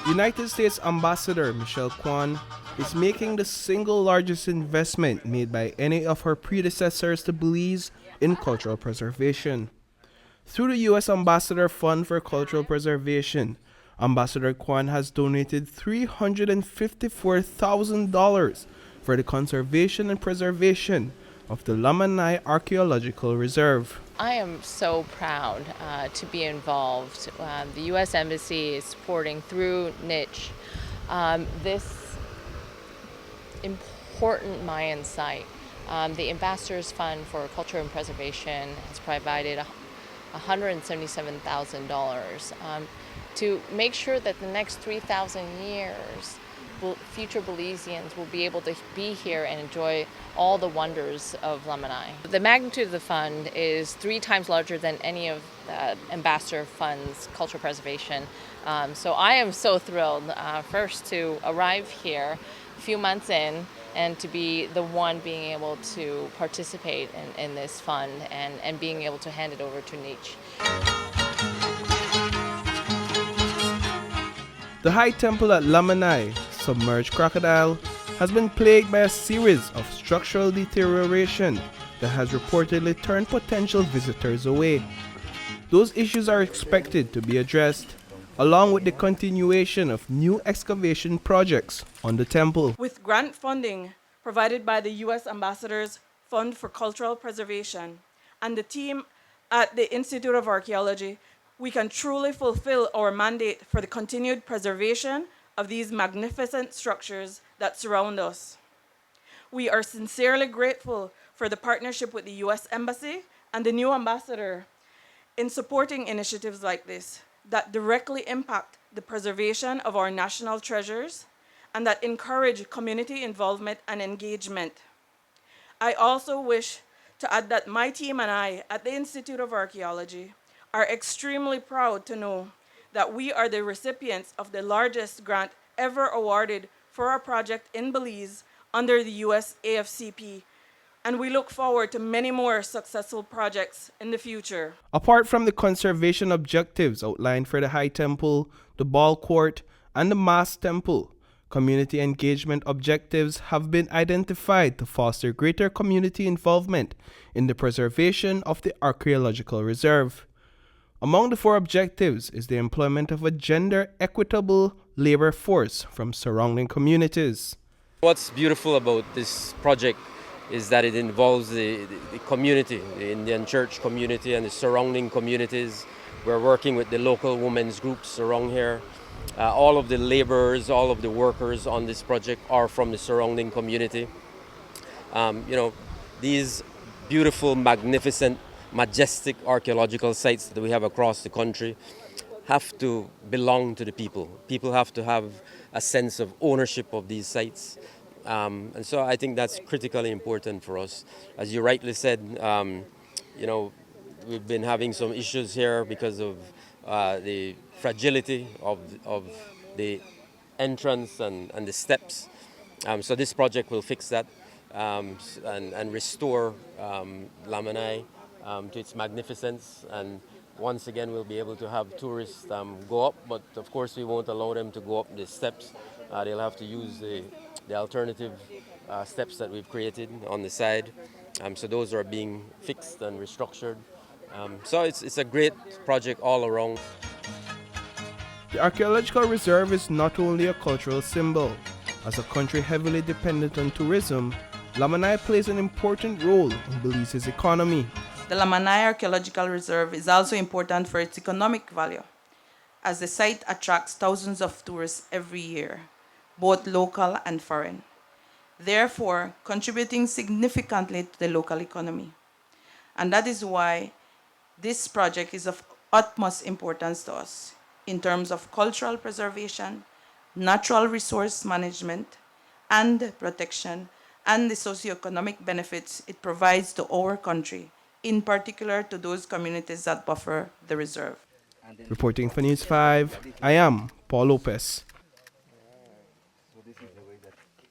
United States Ambassador Michelle Kwan is making the single largest investment made by any of her predecessors to Belize in cultural preservation. Through the U.S. Ambassador Fund for Cultural Preservation, Ambassador Kwan has donated $354,000 for the conservation and preservation of the Lamanai Archaeological Reserve. I am so proud to be involved. The U.S. Embassy is supporting through niche this important Mayan site. The Ambassador's Fund for Culture and Preservation has provided $177,000 to make sure that the next 3,000 years future Belizeans will be able to be here and enjoy all the wonders of Lamanai. The magnitude of the fund is 3 times larger than any of the Ambassador Fund's cultural preservation. So I am so thrilled, first to arrive here a few months in and to be the one being able to participate in this fund and being able to hand it over to Nietzsche. The High Temple at Lamanai, submerged crocodile, has been plagued by a series of structural deterioration that has reportedly turned potential visitors away. Those issues are expected to be addressed, along with the continuation of new excavation projects on the temple. With grant funding provided by the U.S. Ambassador's Fund for Cultural Preservation and the team at the Institute of Archaeology, we can truly fulfill our mandate for the continued preservation of these magnificent structures that surround us. We are sincerely grateful for the partnership with the U.S. Embassy and the new ambassador in supporting initiatives like this that directly impact the preservation of our national treasures and that encourage community involvement and engagement. I also wish to add that my team and I at the Institute of Archaeology are extremely proud to know that we are the recipients of the largest grant ever awarded for our project in Belize under the U.S. AFCP, and we look forward to many more successful projects in the future. Apart from the conservation objectives outlined for the High Temple, the Ball Court, and the Mass Temple, community engagement objectives have been identified to foster greater community involvement in the preservation of the Archaeological Reserve. Among the 4 objectives is the employment of a gender-equitable labor force from surrounding communities. What's beautiful about this project is that it involves the community, the Indian church community and the surrounding communities. We're working with the local women's groups around here. All of the laborers, all of the workers on this project are from the surrounding community. These beautiful, magnificent, majestic archaeological sites that we have across the country have to belong to the people. People have to have a sense of ownership of these sites. And so I think that's critically important for us. As you rightly said, we've been having some issues here because of the fragility of the entrance and the steps. So this project will fix that and restore Lamanai to its magnificence, and once again we'll be able to have tourists go up, but of course we won't allow them to go up the steps. They'll have to use the alternative steps that we've created on the side. So those are being fixed and restructured. So it's a great project all around. The Archaeological Reserve is not only a cultural symbol. As a country heavily dependent on tourism, Lamanai plays an important role in Belize's economy. The Lamanai Archaeological Reserve is also important for its economic value, as the site attracts thousands of tourists every year, both local and foreign, therefore contributing significantly to the local economy. And that is why this project is of utmost importance to us in terms of cultural preservation, natural resource management, and protection, and the socioeconomic benefits it provides to our country, in particular to those communities that buffer the reserve. Reporting for News 5, I am Paul Lopez.